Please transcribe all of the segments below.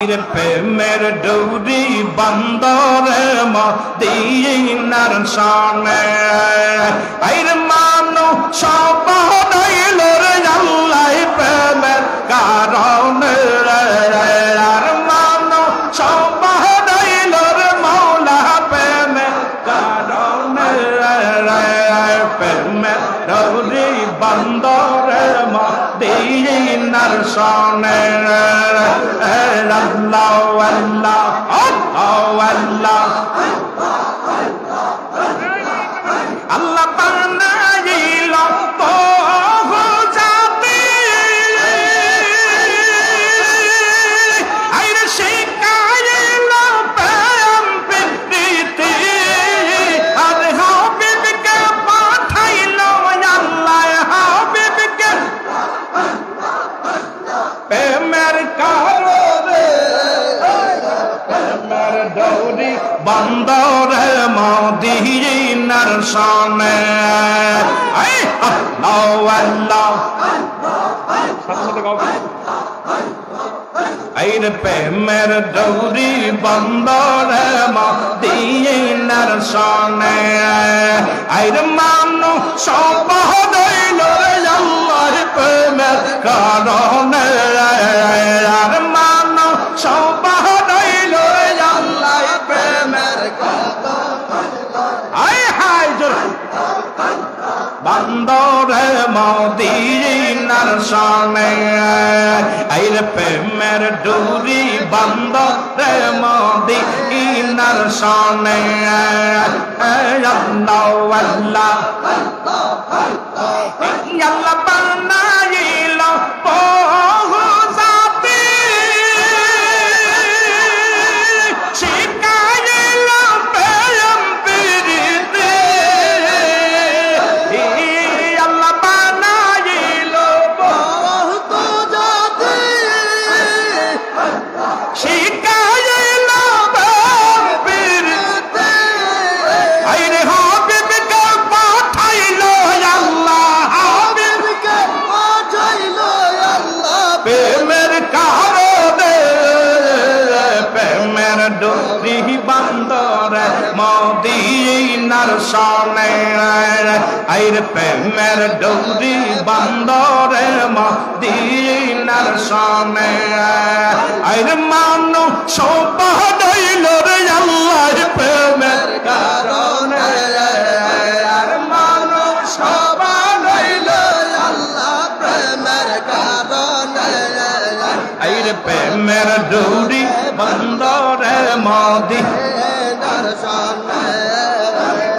প্রেমের ডুরি বন্দরে মদিনার শানে আইর মানু সব হইল রে আল্লাহ প্রেমের কারণে আর মানু সব হইল রে মওলা প্রেমের কারণে প্রেমের ডুরি বন্দরে মদিনার শানে আল্লাহ আল্লাহ আল্লাহ আল্লাহ বানাইল বহু জাতি আইরে শিখাইল প্রেম প্রীতি আর হাবিবকে পাঠাইল আল্লাহ হাবিবকে প্রেমের কারণে প্রেমের ডোরি বন্দরে মদিনার শানে আল্লাহ আল্লাহ আইরে প্রেমের ডোরি বন্দরে মদিনার শানে আইরে মানু সব হইল রে আল্লাহ প্রেমের কারণে আর মানু সব হইল রে আল্লাহ প্রেমের হায় হায় বন্দরে মদিনার শানে আইরে প্রেমের ডুরি বন্দরে মদিনার শানে আল্লাহ আল্লাহ আল্লাহ বানাইল বহু জাতি শিখাইল প্রেম প্রীতি আল্লাহ বানাইল বহু জাতি শিখাইল প্রেম প্রীতি আইরে হাবিবকে পাঠাইল আল্লাহ হাবিবকে পাঠাইল আল্লাহ প্রেমের কারণে প্রেমের ডোরি বন্দরে মদিনার শানে আইরে প্রেমের ডোরি বন্দরে মদিনার শানে আইরে মানু সব হইল রে আল্লাহ প্রেমের কারণে আর মানু সব হইল আল্লাহ প্রেমের কারণে আইরে প্রেমের ডোরি বন্দরে মদিনার শানে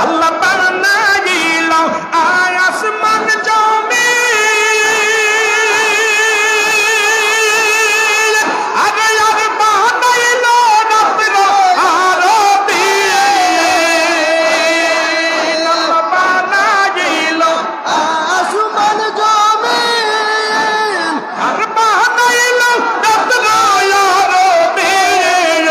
আল্লাহ বানাইল আসমান জমিন আর বানাইল রাত্র আর দিন আল্লাহ বানাইল আসমান জমিন আর বানাইল রাত্র আর দিন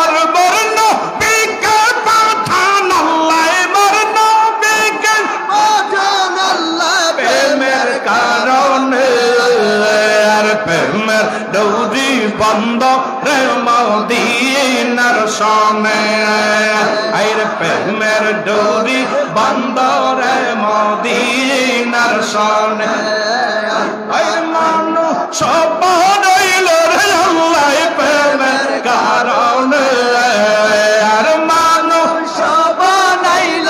আর বর্ণ বিকাল পাঠান আল্লাহ বর্ণ বিকাল পাঠান আল্লাহ প্রেমের কারণে আর প্রেমের ডোরি বন্ধ রে মদিনার শানে আইরে প্রেমের ডোরি বন্ধ রে মদিনার শানে আইরে মানু সব হইল রে আল্লাহ প্রেমের কারণে আর মানু সব হইল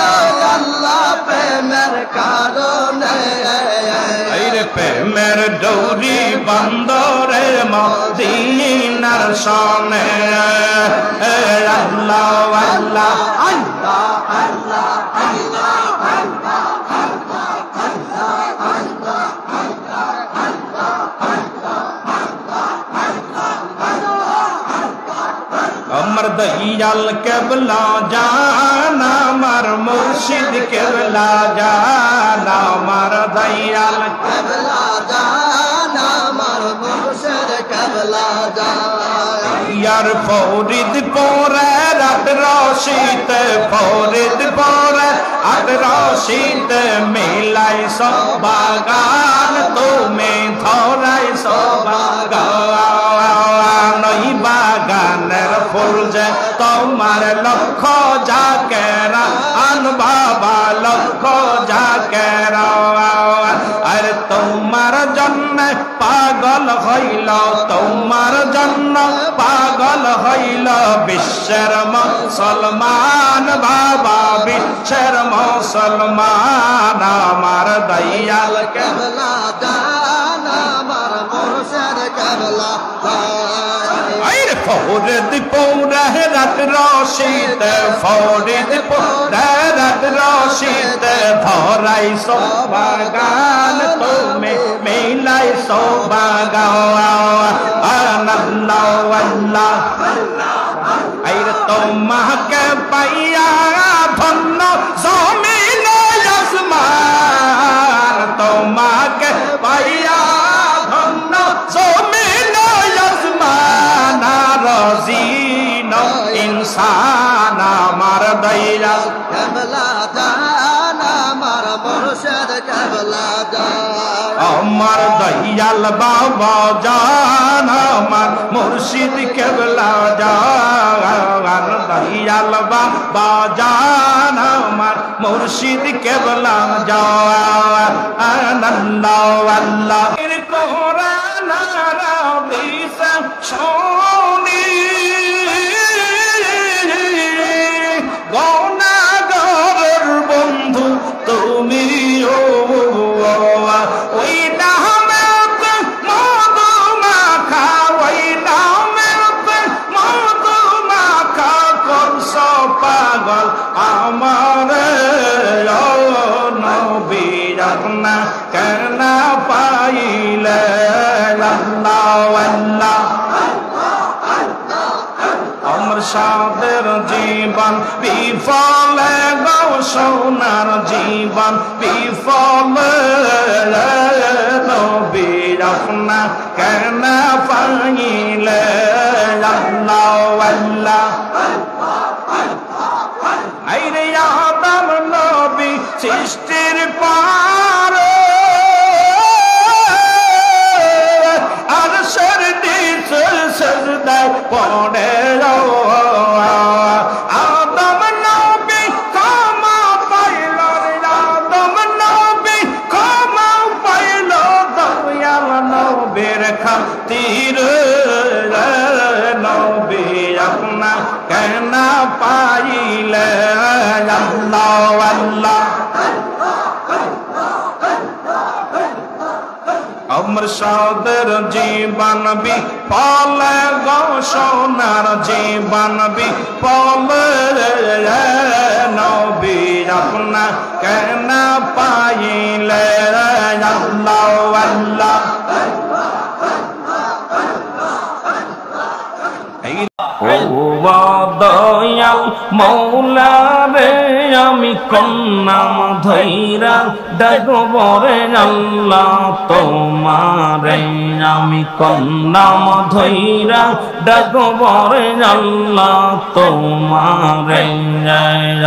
আল্লাহ প্রেমের কারণে আইরে প্রেমের ডোরি বন্দরে মদিনার শানে আল্লাহ আল্লাহ আল্লাহ আল্লাহ আল্লাহ अमर दयाल केबला जाना मार मुर्शिद केबला जाना मार दयाल केबला जाना मार मुर्शिद केबला जाना यार फरीद पोरे रात रोशित फरीद पोरे आद रोशित मिलाई सो बागान तुम्हें थोड़ाई सो बागान नई बागान প্রাণের ফুল যে তোমার লক্ষ জাকেরা আন বাবা লক্ষ জাকেরা আর তোমার জন্য পাগল হইল তোমার জন্য পাগল হইল বিশ্বের মুসলমান বাবা বিশ্বের মুসলমান আমার দয়াল কেবলা জান আমার মুর্শিদ কেবলা আইরে ফরিদ পৌরা রাত রশিদ ফরিদ পৌরা রাত রশিদ ধরাই সোবাগান তুমি মিলাই সোবাগান আল্লাহ আল্লাহ আইরে তোমাকে পাইয়া ধন্য জমিন আসমান তোমাকে পাইয়া ধন্য জমিন আসমান রাজিন ইনসান আমার দয়াল কেবলা জান আমার মুর্শিদ কেবলা জান আমার দয়াল বাবা জান আমার মুর্শিদ কেবলা জান দয়াল বাবা জান আমার মুর্শিদ কেবলা জান আল্লাহ আল্লাহ কোরআন হাদিস শুনি গুনাহগারের বন্ধু তুমি ওই নামেতে মধু মাখা ওই নামেতে মধু মাখা করছ পাগল আমার নবী না কেন পাইলে আল্লাহ আল্লাহ আমার সাদের জীবন বিফলে গো সোনার জীবন বিফলে নবী আপনা কেন পাইলে আল্লাহ আল্লাহ আইরে আদম নবী সৃষ্টির পারে আর সরদিস সরদায় পড়ে আদম নবী ক্ষমা পাইল আদম নবী ক্ষমা পাইল দয়াল নবীর খাতির নবী আপনা কেন পাইলে আল্লাহ আল্লাহ আমার সাদের জীবন বিফলে গো সোনার জীবন বিফলে নবী আপনা কেন পাইলে আল্লাহ আল্লাহ ও দয়াল মৌলা রে আমি কন্নাম ধৈরা ডাকবরে আল্লাহ তোমারে আমি কন্নাম ধৈরা ডাকবরে আল্লাহ তোমারে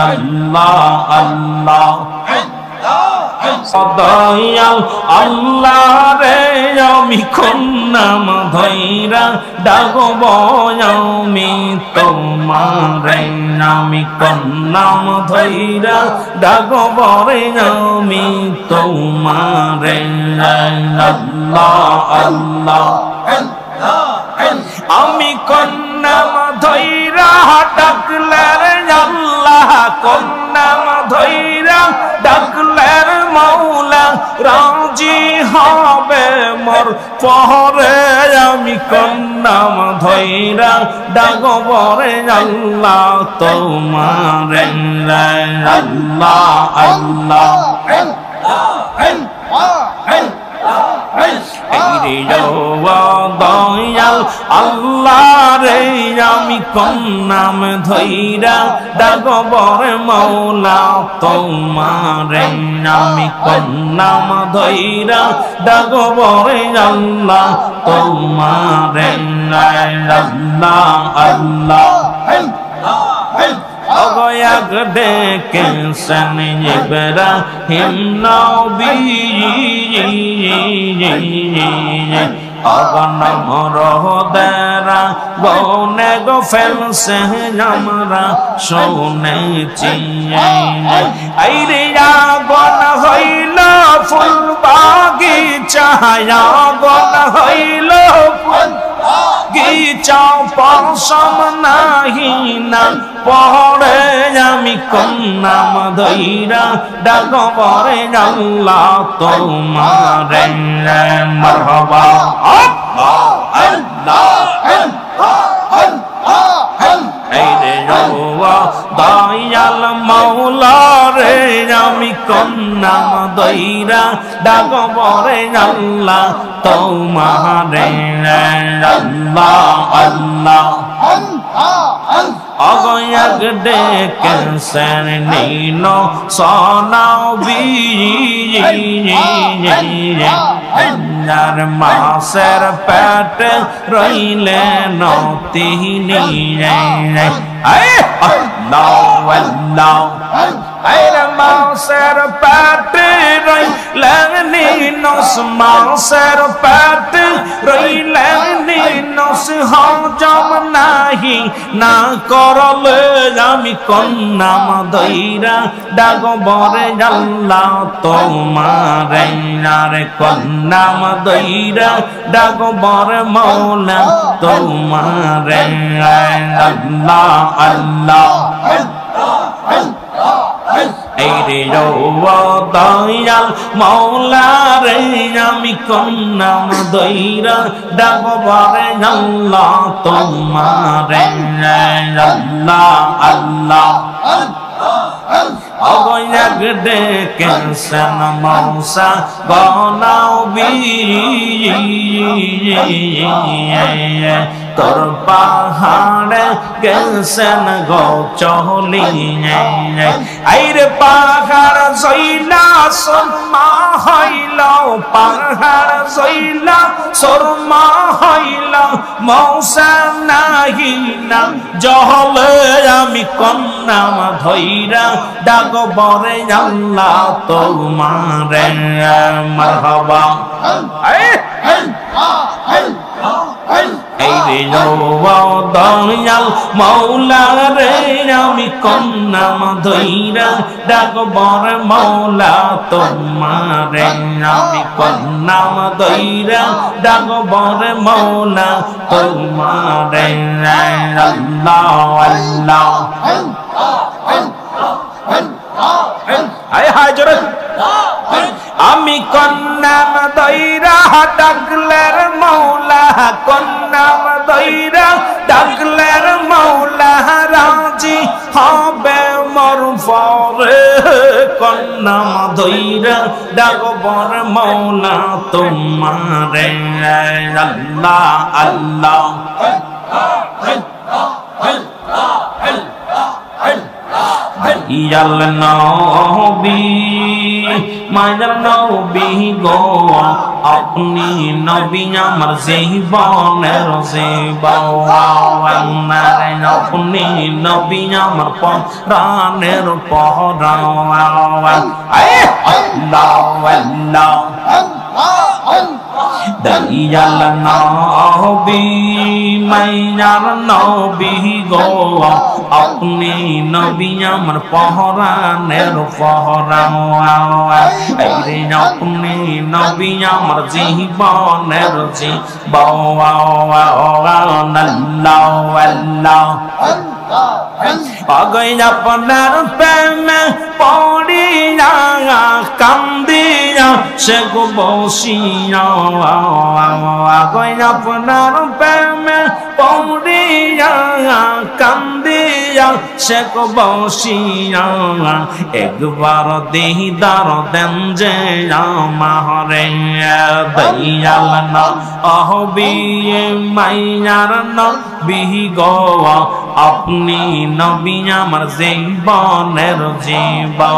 আল্লাহ আল্লাহ দয়াল আল্লাহ রে আমি কন্নাম ধৈরা ডাকব আমি তোমারে আমি কন্নাম ধৈরা ডাকব রে আমি তোমারে আল্লাহ আল্লাহ আমি কন্নাম ধৈরা ডাকলে আল্লাহ কন্নাম ধৈরা ডাকলে মৌলা রাজি হবে মোর পরে আমি কন্নাম ধৈরা ডাকবরে আল্লাহ তোমারে আল্লাহ আল্লাহ দয়াল আল্লাহ রে আমি কন্নাম ধৈরা ডাকবরে মৌলা তোমারে আমি কন্নাম ধৈরা ডাকবরে আল্লাহ তোমারে আল্লাহ আল্লাহ অগয়াগ দেখেছেন ইব্রাহিম নবী অগনম রোদেরা গনে গো ফেলছে আমরা শুনেছি আইরে আগন হইল ফুল বাগিচা আগন হইল ফুল বাগিচা পশম নাহি না পড়ে আমি কন্নাম ধইরা ডাকবরে আল্লাহ তোমারে মারহাবা আল্লাহ আল্লাহ দয়াল মাওলা রে আমি কন্নাম দইরা ডাকবরে আল্লাহ তোমারে আল্লাহ আল্লাহ অগয়াগ ডেকেছেন নীল সনাবি মাসের পেট রইলেন তিনি মাসের পেট রইলেন নিনস মাসের পেট রইলেন নিনস হজম নাহি না করলে আমি কন্নাম দইরা ডাকবরে আল্লাহ তোমারে আরে কন্নাম দইরা ডাকবরে মওলা তোমারে আল্লাহ আল্লাহ এই রে দয়াল মাওলা রে আমি কন্নাম দইরা ডাকবরে আল্লাহ তোমারে আল্লাহ আল্লাহ অগয়াগ ডেকেছেন মৌসা গনাবি তোর পাহাড়ে গেছেন গো চলি আইরে পাহাড় জইলা শর্মা হইল পাহাড় জইলা শর্মা হইল মৌসা নাহি না জহলে আমি কন্নাম ধইরা ডাকবরে আল্লাহ তোমারে মারহাবা এই রে দয়াল মাওলা রে আমি কন্নাম ধইরা ডাকবরে মওলা তোমারে আমি কন্নাম ধইরা ডাকবরে মওলা তোমারে আল্লাহ আল্লাহ আয় হায় জোরে আমি কন্নাম দইরা ডাকলের মওলা কন্নাম দইরা ডাকলের মওলা রাজি হবে মোর পরে কন্নাম দইরা ডাকবর মওলা তোমারে আল্লাহ আল্লাহ ইয়াল নবী মায়ার নবী গো আপনি নবী আমার জীবনের জীবন আপনি নবী আমার প্রাণের পরাণ দয়াল নবী মায়ার নবী গো আপনি নবী আমার পরাণের পরাণ রে আপনি নবী আমার জীবনের জীবন আল্লাহ অগৈ আপনার প্রেমে পড়িয়া কান্দিয়া সে গো বসিয়া অগৈ আপনার প্রেমে পড়িয়া কান্দিয়া সে গো বসিয়া একবার দিদার দেন যে আমারে দয়াল নবী মায়ার নবী গো আপনি নবী আমার জীবনের জীবন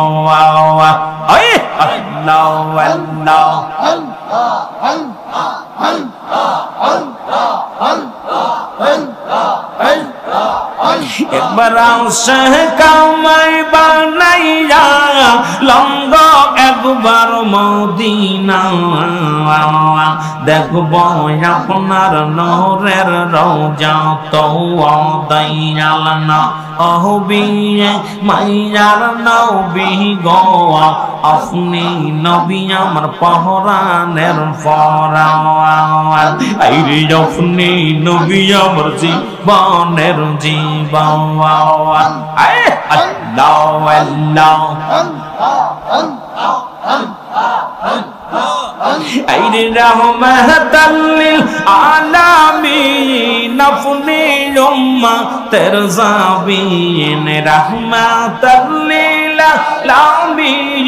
আল্লাহ আল্লাহ একবার আসে কামাই বানাইয়া লঙ্গ একবার মদিনা দেখব আপনার নূরের রওজা তো দয়াল না অহবিয়ে মাইয়ার নবী গো আপনি নবী আমার পহরানের পরাওয়াল আইরে আপনি নবী আমার জীবনের জীবওয়াল আল্লাহ আল্লাহ আইরে রহমাতাল লিল আলামিন আপনি উম্মতের জাবিন রহমাতাল লিল আলামিন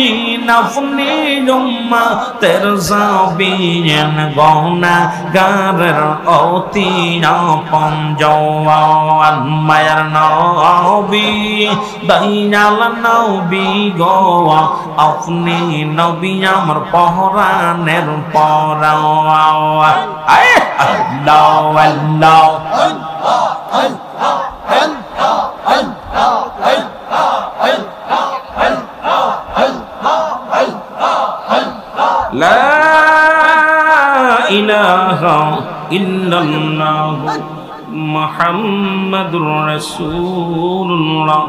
আপনি উম্মতের জাবিন গুনাহগারের অতি আপন জওয়ান মায়ার নবী দয়াল নবী গো আপনি নবী আমার পহরানের পরাওয়াল আল্লাহ আল্লাহ লা ইলাহা ইল্লাল্লাহ মুহাম্মাদুর রাসূলুল্লাহ।